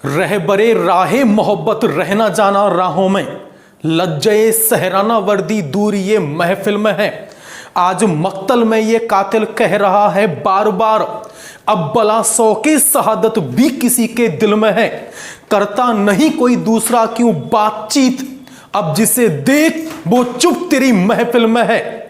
रहबरे राहे मोहब्बत रहना जाना राहों में, लज्जे सहराना वर्दी दूर ये महफिल में है। आज मक्तल में ये कातिल कह रहा है बार बार, अब बला सौ की शहादत भी किसी के दिल में है। करता नहीं कोई दूसरा क्यों बातचीत, अब जिसे देख वो चुप तेरी महफिल में है।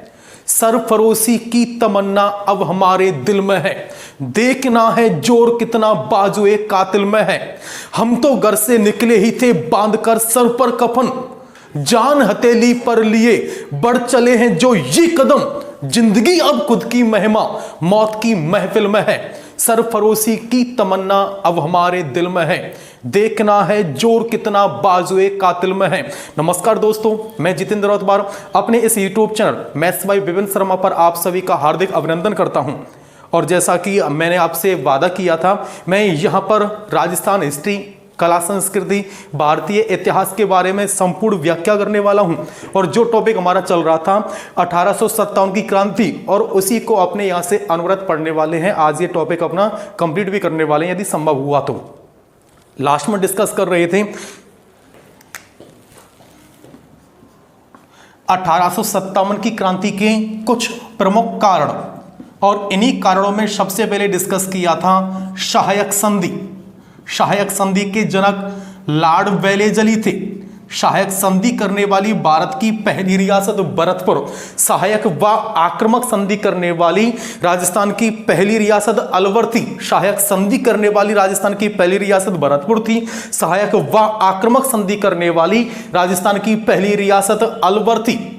सरफरोशी की तमन्ना अब हमारे दिल में है, देखना है जोर कितना बाजुए कातिल में है। हम तो घर से निकले ही थे बांधकर सर पर कफन, जान हथेली पर लिए बढ़ चले हैं जो ये कदम। जिंदगी अब खुद की महिमा मौत की महफिल में है, सरफरोशी की तमन्ना अब हमारे दिल में है, देखना है जोर कितना बाजुए कातिल में है। नमस्कार दोस्तों, मैं जितेंद्र रौतबार अपने इस YouTube channel maths by Vipin Sharma पर आप सभी का हार्दिक अभिनंदन करता हूं। और जैसा कि मैंने आपसे वादा किया था, मैं यहां पर राजस्थान हिस्ट्री, कला संस्कृति, भारतीय इतिहास के बारे में संपूर्ण व्याख्या करने वाला हूं। और जो टॉपिक हमारा चल रहा था 1857 की क्रांति, और उसी को अपने यहां से अनवरत पढ़ने वाले हैं। आज ये टॉपिक अपना कंप्लीट भी करने वाले हैं यदि संभव हुआ तो। लास्ट में डिस्कस कर रहे थे 1857 की क्रांति के कुछ प्रमुख कारण, और इन्हीं कारणों में सबसे पहले डिस्कस किया था सहायक संधि। सहायक संधि के जनक लॉर्ड वेलेजली थे। सहायक संधि करने वाली भारत की पहली रियासत भरतपुर, सहायक व आक्रामक संधि करने वाली राजस्थान की पहली रियासत अलवर थी। सहायक संधि करने वाली राजस्थान की पहली रियासत भरतपुर थी, सहायक व आक्रामक संधि करने वाली राजस्थान की पहली रियासत अलवर थी।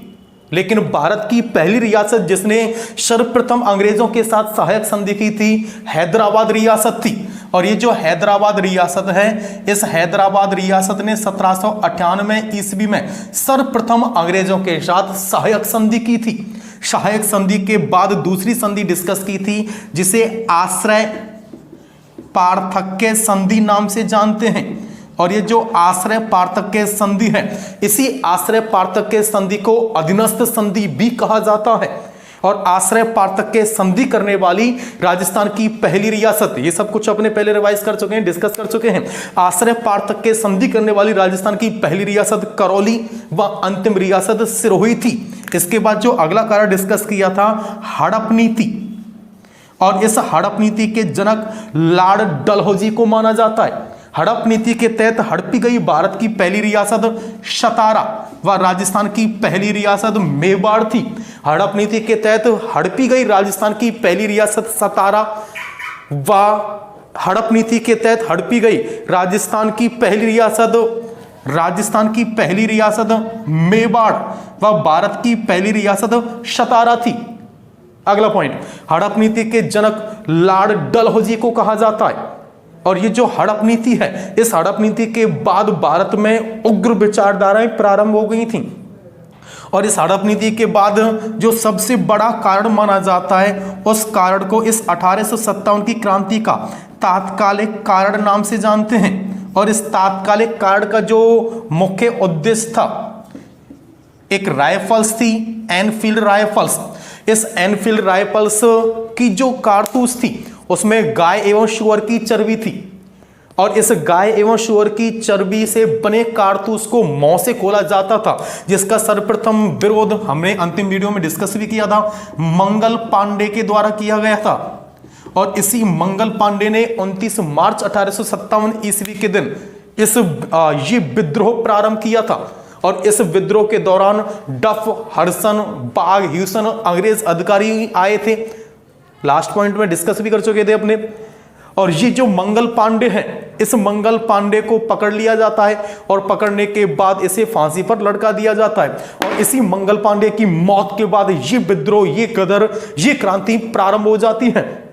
लेकिन भारत की पहली रियासत जिसने सर्वप्रथम अंग्रेजों के साथ सहायक संधि की थी, हैदराबाद रियासत थी। और ये जो हैदराबाद रियासत है, इस हैदराबाद रियासत ने 1798 ईस्वी में सर्वप्रथम अंग्रेजों के साथ सहायक संधि की थी। सहायक संधि के बाद दूसरी संधि डिस्कस की थी, जिसे आश्रय पार्थक्य संधि नाम से जानते हैं। और ये जो आश्रय पार्थक्य संधि है, इसी आश्रय पार्थक्य संधि को अधीनस्थ संधि भी कहा जाता है। और आश्रय पार्थक्य संधि करने वाली राजस्थान की पहली रियासत, ये सब कुछ अपने पहले रिवाइज कर चुके हैं, डिस्कस कर चुके हैं। आश्रय पार्थक्य संधि करने वाली राजस्थान की पहली रियासत करौली व अंतिम रियासत सिरोही थी। इसके बाद जो अगला कारण डिस्कस किया था हड़प नीति, और इस हड़प नीति के जनक लॉर्ड डलहौजी को माना जाता है। हड़प नीति के तहत हड़पी गई भारत की पहली रियासत सतारा व राजस्थान की पहली रियासत मेवाड़ थी। हड़प नीति के तहत हड़पी गई राजस्थान की पहली रियासत सतारा व हड़प नीति के तहत हड़पी गई राजस्थान की पहली रियासत मेवाड़ व भारत की पहली रियासत सतारा थी। अगला पॉइंट, हड़प नीति के जनक लॉर्ड डलहौजी को कहा जाता है। और ये जो हड़प नीति है, इस हड़प नीति के बाद भारत में उग्र विचारधाराएं प्रारंभ हो गई थीं। और इस हड़प नीति के बाद जो सबसे बड़ा कारण माना जाता है, उस कारण को इस 1857 की क्रांति का तात्कालिक कारण नाम से जानते हैं। और इस तात्कालिक कारण का जो मुख्य उद्देश्य था, एक राइफल्स थी, एनफील्ड राइफल्स। इस एनफील्ड राइफल्स की जो कारतूस थी, उसमें गाय एवं शुअर की चर्बी थी। और इस गाय एवं शुअर की चर्बी से बने कारतूस को मौ से खोला जाता था, जिसका सर्वप्रथम विरोध हमने अंतिम वीडियो में डिस्कस भी किया था, मंगल पांडे के द्वारा किया गया था। और इसी मंगल पांडे ने 29 मार्च 1857 ईस्वी के दिन ये विद्रोह प्रारंभ किया था। और इस विद्रोह के दौरान डफ, हडसन, बाघ, ह्यूसन अंग्रेज अधिकारी आए थे। लास्ट पॉइंट में डिस्कस भी कर चुके थे अपने। और ये जो मंगल पांडे हैं, इस मंगल पांडे को पकड़ लिया जाता है, और पकड़ने के बाद इसे फांसी पर लटका दिया जाता है। और इसी मंगल पांडे की मौत के बाद ये विद्रोह, ये गदर, ये क्रांति प्रारंभ हो जाती है।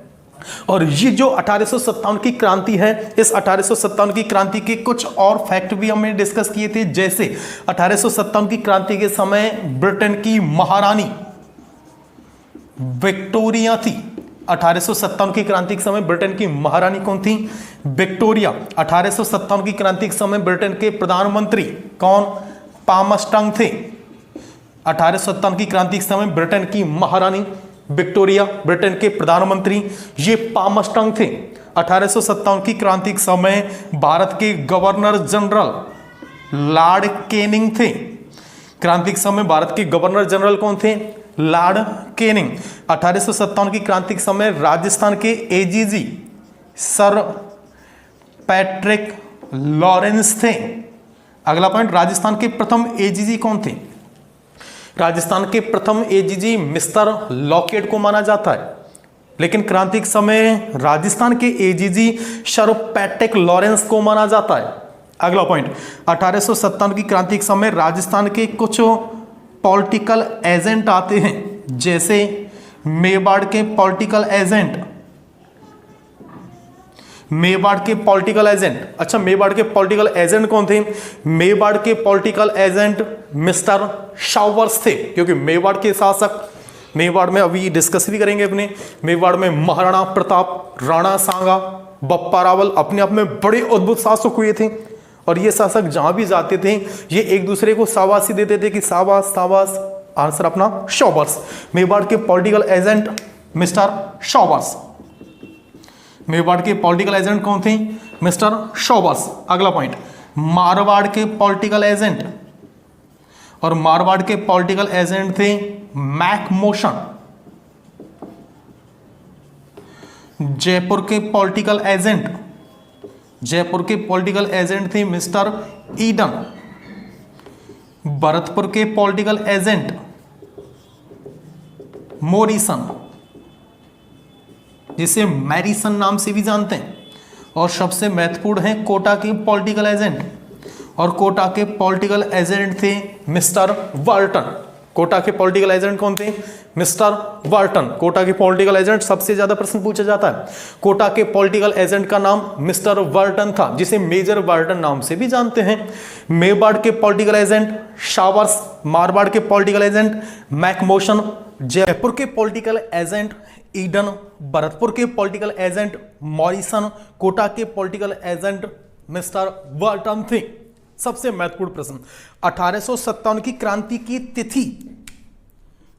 और ये जो 1857 की क्रांति है, इस 1857 की क्रांति के कुछ और फैक्ट भी हमने डिस्कस किए थे। जैसे 1857 की क्रांति के समय ब्रिटेन की महारानी विक्टोरिया थी। 1857 की क्रांति के समय ब्रिटेन की महारानी कौन थी? विक्टोरिया। 1857 की क्रांति के समय ब्रिटेन के प्रधानमंत्री कौन? पामस्टंग थे। 1857 की क्रांति के समय ब्रिटेन की महारानी विक्टोरिया, ब्रिटेन के प्रधानमंत्री ये पामस्टंग थे। 1857 की क्रांति के समय भारत के गवर्नर जनरल लॉर्ड कैनिंग थे। क्रांति के समय भारत के गवर्नर जनरल कौन थे? Lord Canning. 1857 की क्रांति के समय राजस्थान के एजीजी सर पैट्रिक लॉरेंस थे। अगला पॉइंट, राजस्थान के प्रथम एजीजी कौन थे? राजस्थान के प्रथम एजीजी मिस्टर लॉकेट को माना जाता है, लेकिन क्रांति के समय राजस्थान के एजीजी सर पैट्रिक लॉरेंस को माना जाता है। अगला पॉइंट, 1857 की क्रांति के समय राजस्थान के कुछ पॉलिटिकल एजेंट आते हैं, जैसे मेवाड़ के पॉलिटिकल एजेंट। मेवाड़ के पॉलिटिकल एजेंट, अच्छा मेवाड़ के पॉलिटिकल एजेंट कौन थे? मेवाड़ के पॉलिटिकल एजेंट मिस्टर शावर्स थे, क्योंकि मेवाड़ के शासक, मेवाड़ में अभी डिस्कस भी करेंगे अपने, मेवाड़ में महाराणा प्रताप, राणा सांगा, बप्पा रावल अपने आप में बड़े अद्भुत शासक हुए थे। और ये शासक जहां भी जाते थे ये एक दूसरे को शाबाशी देते थे कि शाबाश शाबाश, आंसर अपना शावर्स। मेवाड़ के political agent mister showers. Mewar के पॉलिटिकल एजेंट कौन थे? Mister showers. अगला पॉइंट, मारवाड़ के पॉलिटिकल एजेंट, और मारवाड़ के पॉलिटिकल एजेंट थे मैकमोशन। जयपुर के पॉलिटिकल एजेंट, जयपुर के पॉलिटिकल एजेंट थे मिस्टर ईडन। भरतपुर के पॉलिटिकल एजेंट मोरिसन, जिसे मैरिसन नाम से भी जानते हैं। और सबसे महत्वपूर्ण है कोटा के पॉलिटिकल एजेंट, और कोटा के पॉलिटिकल एजेंट थे मिस्टर वार्टन। कोटा के पॉलिटिकल एजेंट कौन थे? Mister Wharton. कोटा के पॉलिटिकल एजेंट सबसे ज्यादा प्रश्न पूछा जाता है। कोटा के पॉलिटिकल एजेंट का नाम मिस्टर वार्टन था, जिसे मेजर वार्टन नाम से भी जानते हैं। मेवाड़ के पॉलिटिकल एजेंट शावर्स, मारवाड़ के पॉलिटिकल एजेंट मैकमोशन, जयपुर के पॉलिटिकल एजेंट ईडन, भरतपुर के पॉलिटिकल एजेंट मॉरिसन, कोटा के पॉलिटिकल एजेंट मिस्टर वार्टन थे। सबसे महत्वपूर्ण प्रश्न, 1857 की क्रांति की तिथि,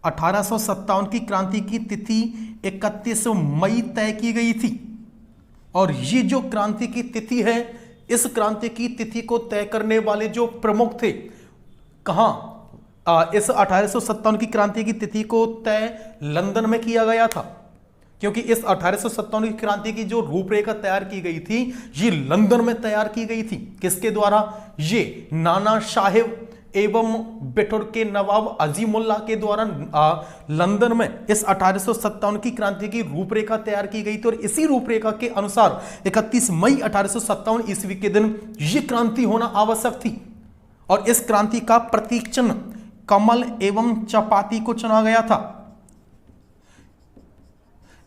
1857 की क्रांति की तिथि 31 मई तय की गई थी। और ये जो क्रांति की तिथि है, इस क्रांति की तिथि को तय करने वाले जो प्रमुख थे, कहां? इस 1857 की क्रांति की तिथि को तय लंदन में किया गया था, क्योंकि इस 1857 की क्रांति की जो रूपरेखा तैयार की गई थी ये लंदन में तैयार की गई थी। किसके द्वारा? ये नाना साहेब एवं बिठूर के नवाब अजीमुल्लाह के द्वारा लंदन में इस 1857 की क्रांति की रूपरेखा तैयार की गई थी। और इसी रूपरेखा के अनुसार 31 मई 1857 ईस्वी के दिन ये क्रांति होना आवश्यक थी। और इस क्रांति का प्रतीक चिन्ह कमल एवं चपाती को चुना गया था।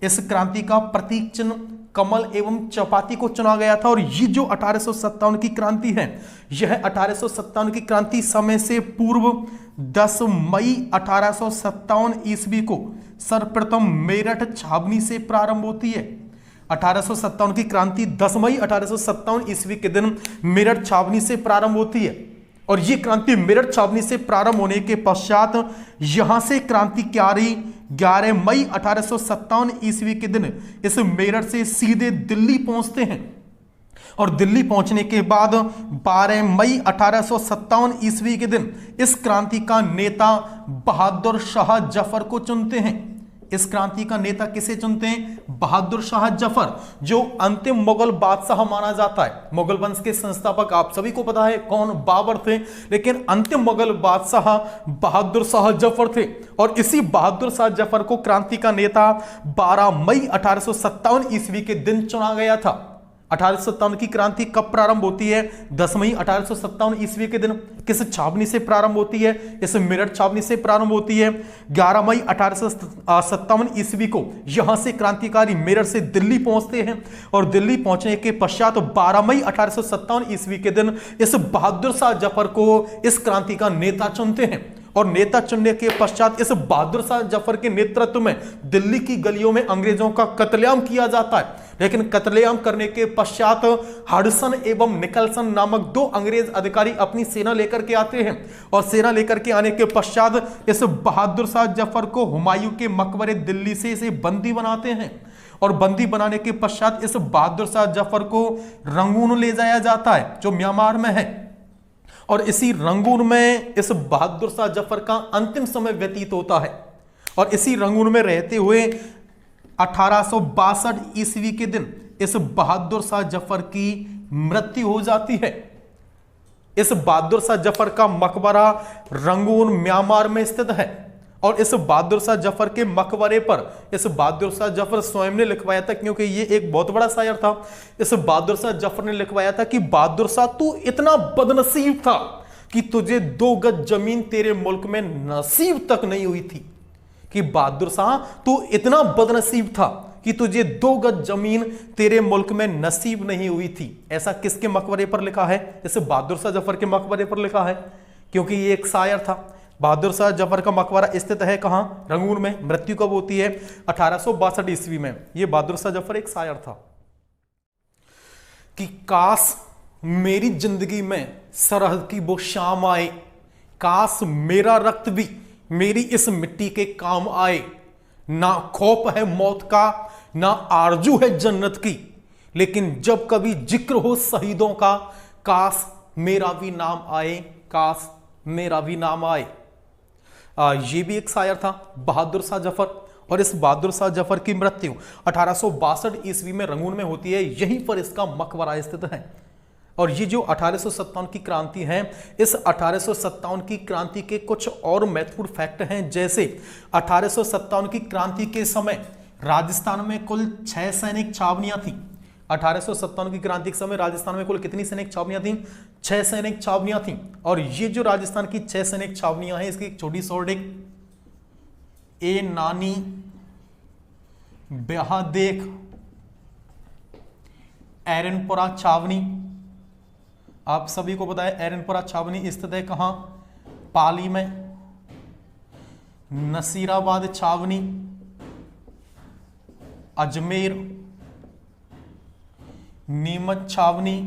इस क्रांति का प्रतीक चिन्ह कमल एवं चपाती को चुना गया था। और ये जो 1857 की क्रांति है, यह 1857 की क्रांति समय से पूर्व 10 मई 1857 ईस्वी को सर्वप्रथम मेरठ छावनी से प्रारंभ होती है। 1857 की क्रांति 10 मई 1857 ईस्वी के दिन मेरठ छावनी से प्रारंभ होती है। और ये क्रांति मेरठ छावनी से प्रारंभ होने के पश्चात यहां से क्रांतिकारी 11 मई 1857 ईस्वी के दिन इस मेरठ से सीधे दिल्ली पहुंचते हैं। और दिल्ली पहुंचने के बाद 12 मई 1857 ईस्वी के दिन इस क्रांति का नेता बहादुर शाह जफर को चुनते हैं। इस क्रांति का नेता किसे चुनते हैं? बहादुर शाह जफर, जो अंतिम मुगल बादशाह माना जाता है। मुगल वंश के संस्थापक आप सभी को पता है कौन? बाबर थे। लेकिन अंतिम मुगल बादशाह बहादुर शाह जफर थे। और इसी बहादुर शाह जफर को क्रांति का नेता 12 मई 1857 ईस्वी के दिन चुना गया था। 1857 की क्रांति कब प्रारंभ होती है? 10 मई 1857 ईस्वी के दिन। किस छावनी से प्रारंभ होती है? इस मेरठ छावनी से प्रारंभ होती है। 11 मई 1857 ईस्वी को यहां से क्रांतिकारी मेरठ से दिल्ली पहुंचते हैं। और दिल्ली पहुंचने के पश्चात 12 मई 1857 ईस्वी के दिन इस बहादुर शाह जफर को इस क्रांति का नेता चुनते हैं। और नेता चुनने के पश्चात इस बहादुर शाह जफर के नेतृत्व में दिल्ली की गलियों में अंग्रेजों का कत्लेआम किया जाता है। लेकिन कत्लेआम करने के पश्चात हडसन एवं निकलसन नामक 2 अंग्रेज अधिकारी अपनी सेना लेकर के आते हैं। और सेना लेकर के आने के पश्चात इस बहादुर शाह जफर को हुमायूं के मकबरे दिल्ली से इसे बंदी बनाते हैं। और बंदी बनाने के पश्चात इस बहादुर शाह जफर को रंगून ले जाया जाता है जो म्यांमार में है, और इसी रंगून में इस बहादुर शाह जफर का अंतिम समय व्यतीत होता है। और इसी रंगून में रहते हुए 1862 ईस्वी के दिन इस बहादुर शाह जफर की मृत्यु हो जाती है। इस बहादुर शाह जफर का मकबरा रंगून म्यांमार में स्थित है, और इस बहादुर शाह जफर के मकबरे पर इस बहादुर शाह जफर स्वयं ने लिखवाया था, क्योंकि ये एक बहुत बड़ा शायर था। इस बहादुर शाह जफर ने लिखवाया था कि बहादुर शाह तू इतना बदनसीब था कि तुझे 2 गज जमीन तेरे मुल्क में नसीब तक नहीं हुई थी। कि बहादुर शाह तू इतना बदनसीब था कि तुझे 2 गज जमीन तेरे मुल्क में नसीब नहीं हुई थी। ऐसा किसके मकबरे पर लिखा है? इस बहादुर शाह जफर के मकबरे पर लिखा है, क्योंकि ये एक शायर था। बहादुर शाह जफर का मकबरा स्थित है कहां? रंगून में। मृत्यु कब होती है? 1862 ईस्वी में। ये बहादुर शाह जफर एक शायर था। कि काश मेरी जिंदगी में सरहद की वो शाम आए, काश मेरा रक्त भी मेरी इस मिट्टी के काम आए। ना खौफ है मौत का, ना आरजू है जन्नत की, लेकिन जब कभी जिक्र हो शहीदों का, काश मेरा भी नाम आए, काश मेरा भी नाम आए। ये भी एक शायर था बहादुर शाह जफर, और इस बहादुर शाह जफर की मृत्यु 1862 ईस्वी में रंगून में होती है। यहीं पर इसका मकबरा स्थित है। और ये जो 1857 की क्रांति है, इस 1857 की क्रांति के कुछ और महत्वपूर्ण फैक्ट हैं। जैसे 1857 की क्रांति के समय राजस्थान में कुल 6 सैनिक छावनियां थी। 1857 की क्रांति के समय राजस्थान में कुल कितनी सैनिक छावनियां थी? 6 सैनिक छावनियां थी। और ये जो राजस्थान की 6 सैनिक छावनियां हैं, इसकी एक छोटी शॉर्टिंग ए नानी, ब्याहदेख, एरनपुरा छावनी। आप सभी को पता है एरनपुरा छावनी स्थित है कहां? पाली में। नसीराबाद छावनी, अजमेर, नीमच छावनी,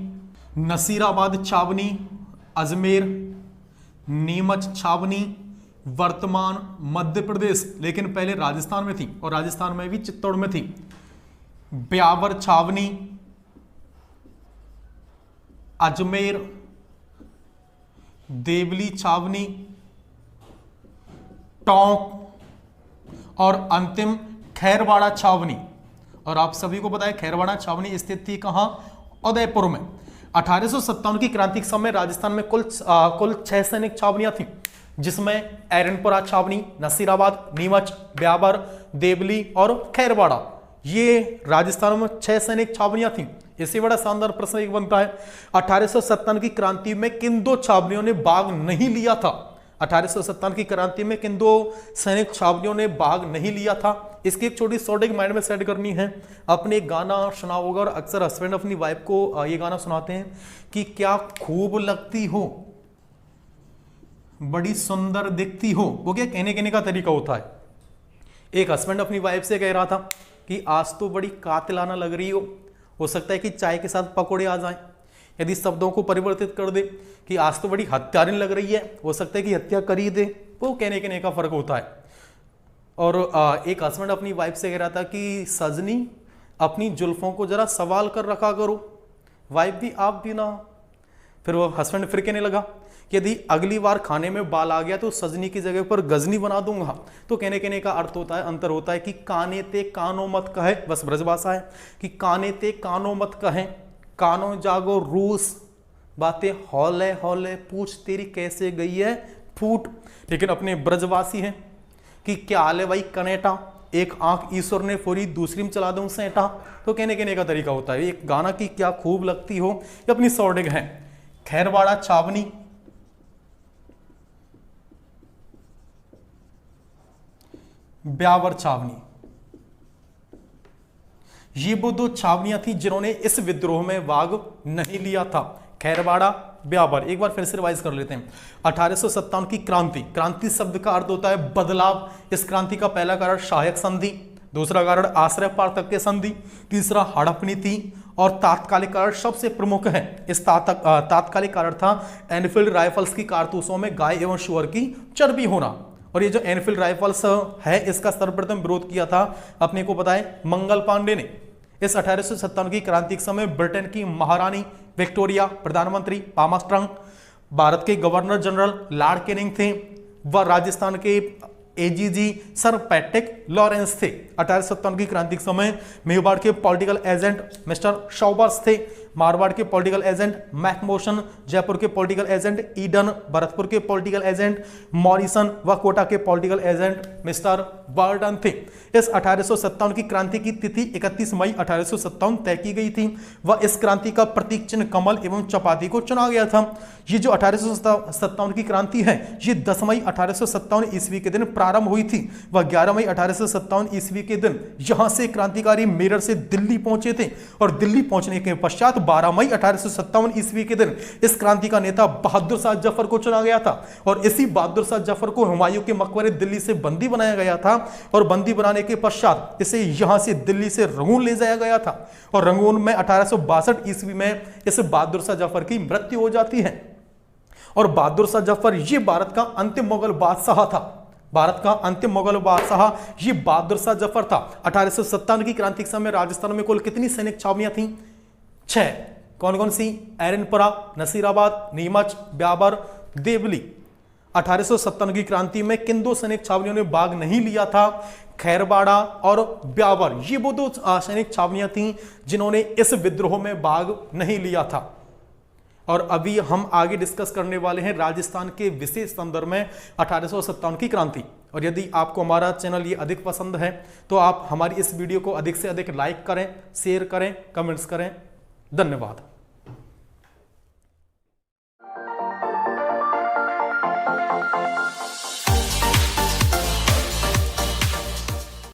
नसीराबाद छावनी, अजमेर, नीमच छावनी वर्तमान मध्य प्रदेश, लेकिन पहले राजस्थान में थी, और राजस्थान में भी चित्तौड़ में थी। ब्यावर छावनी, अजमेर, देवली छावनी, टोंक, और अंतिम खैरवाड़ा छावनी। और आप सभी को पता है खैरवाड़ा छावनी स्थित थी कहां? उदयपुर में। 1857 की क्रांति के समय राजस्थान में कुल 6 सैनिक छावनियां थी, जिसमें एरनपुरा छावनी, नसीराबाद, नीमच, ब्यावर, देवली और खैरवाड़ा, ये राजस्थान में 6 सैनिक छावनियां थी। इससे बड़ा शानदार प्रश्न एक बनता है, 1857 की क्रांति में किन 2 छावनियों ने भाग नहीं लिया था? 1857 की क्रांति में किन 2 सैनिक छावनियों ने भाग नहीं लिया था? इसकी एक छोटी शॉर्टिंग माइंड में सेट करनी है। आपने एक गाना सुना होगा, और अक्सर हस्बैंड अपनी वाइफ को ये गाना सुनाते हैं कि क्या खूब लगती हो, बड़ी सुंदर दिखती हो। वो क्या कहने का तरीका होता है। एक हस्बैंड अपनी वाइफ से कह रहा था कि आज तो बड़ी कातिलाना लग रही हो सकता है कि चाय के साथ पकोड़े आ जाएं। यदि शब्दों को परिवर्तित कर दे कि आज तो बड़ी हत्यारिन लग रही है, हो सकता है कि हत्या कर ही दे। वो कहने का फर्क होता है। और एक हस्बैंड अपनी वाइफ से कह रहा था कि सजनी अपनी जुल्फों को जरा सवाल कर रखा करो, वाइफ भी आप भी ना। फिर वो हस्बैंड फिर कहने लगा कि यदि अगली बार खाने में बाल आ गया तो सजनी की जगह पर गजनी बना दूंगा। तो कहने का अर्थ होता है, अंतर होता है कि काने ते कानो मत कहे, बस ब्रजभाषा है कि काने ते कानो मत कहे, कानो जागो रूस, बातें हौले हौले पूछ तेरी कैसे गई है फूट। लेकिन अपने ब्रजवासी हैं कि क्या हाल है भाई कनेटा, एक आंख ईश्वर ने फोड़ी दूसरी में चला दूं सेंटा। तो कहने का तरीका होता है। एक गाना की क्या खूब लगती हो, ये अपनी शॉर्टिंग है। खैरवाड़ा छावनी, ब्यावर छावनी, ये वो 2 छावनियां थी जिन्होंने इस विद्रोह में भाग नहीं लिया था। खैरवाड़ा, ब्यावर। एक बार फिर से रिवाइज कर लेते हैं। 1857 की क्रांति, क्रांति शब्द का अर्थ होता है बदलाव। इस क्रांति का पहला कारण सहायक संधि, दूसरा कारण आश्रय पार्थक्य संधि, तीसरा हड़प नीति, और तात्कालिक कारण सबसे प्रमुख है। इस तात्कालिक कारण था एनफील्ड राइफल्स की कारतूसों में गाय एवं शुअर की चर्बी होना। और ये जो एनफील्ड राइफल्स है इसका सर्वप्रथम विरोध किया था, अपने को पता है, मंगल पांडे ने। इस 1857 की क्रांति के समय ब्रिटेन की महारानी विक्टोरिया, प्रधानमंत्री पामास्ट्रंग, भारत के गवर्नर जनरल लॉर्ड कैनिंग थे व राजस्थान के एजीजी सर पैट्रिक लॉरेंस थे। 1857 की क्रांति के समय मेवाड़ के पॉलिटिकल एजेंट मिस्टर शॉबर्स थे, मारवाड़ के पॉलिटिकल एजेंट मैकमोशन, जयपुर के पॉलिटिकल एजेंट ईडन, भरतपुर के पॉलिटिकल एजेंट मॉरिसन व कोटा के पॉलिटिकल एजेंट मिस्टर बर्डन थे। इस 1857 की क्रांति की तिथि 31 मई 1857 तय की गई थी व इस क्रांति का प्रतीक चिन्ह कमल एवं चपाती को चुना गया था। ये जो 1857 की क्रांति है ये 10 मई 1857 ईस्वी के दिन प्रारंभ हुई थी व 11 मई 1857 ईस्वी के दिन यहां से क्रांतिकारी मेरठ से दिल्ली पहुंचे थे और दिल्ली पहुंचने के पश्चात 12 मई 1857 ईस्वी के दिन इस क्रांति का नेता बहादुर शाह जफर को चुना गया था और इसी बहादुर शाह जफर को हुमायूं के मकबरे दिल्ली से बंदी बनाया गया था और बंदी बनाने के पश्चात इसे यहां से दिल्ली से रंगून ले जाया गया था और रंगून में 1862 ईस्वी में इस बहादुर शाह जफर की मृत्यु हो जाती है। और बहादुर शाह जफर ये भारत का अंतिम मुगल बादशाह था, भारत का अंतिम मुगल बादशाह ये बहादुर शाह जफर था। 1857 की क्रांति के समय राजस्थान में कुल कितनी सैनिक छावनियां थी? 6। कौन कौन सी? एरनपुरा, नसीराबाद, नीमच, ब्यावर, देवली। 1857 की क्रांति में किन 2 सैनिक छावनियों ने भाग नहीं लिया था? खैरबाड़ा और ब्यावर। ये वो 2 सैनिक छावनियां थी जिन्होंने इस विद्रोह में भाग नहीं लिया था। और अभी हम आगे डिस्कस करने वाले हैं राजस्थान के विशेष संदर्भ में 1857 की क्रांति। और यदि आपको हमारा चैनल ये अधिक पसंद है तो आप हमारी इस वीडियो को अधिक से अधिक लाइक करें, शेयर करें, कमेंट्स करें। धन्यवाद।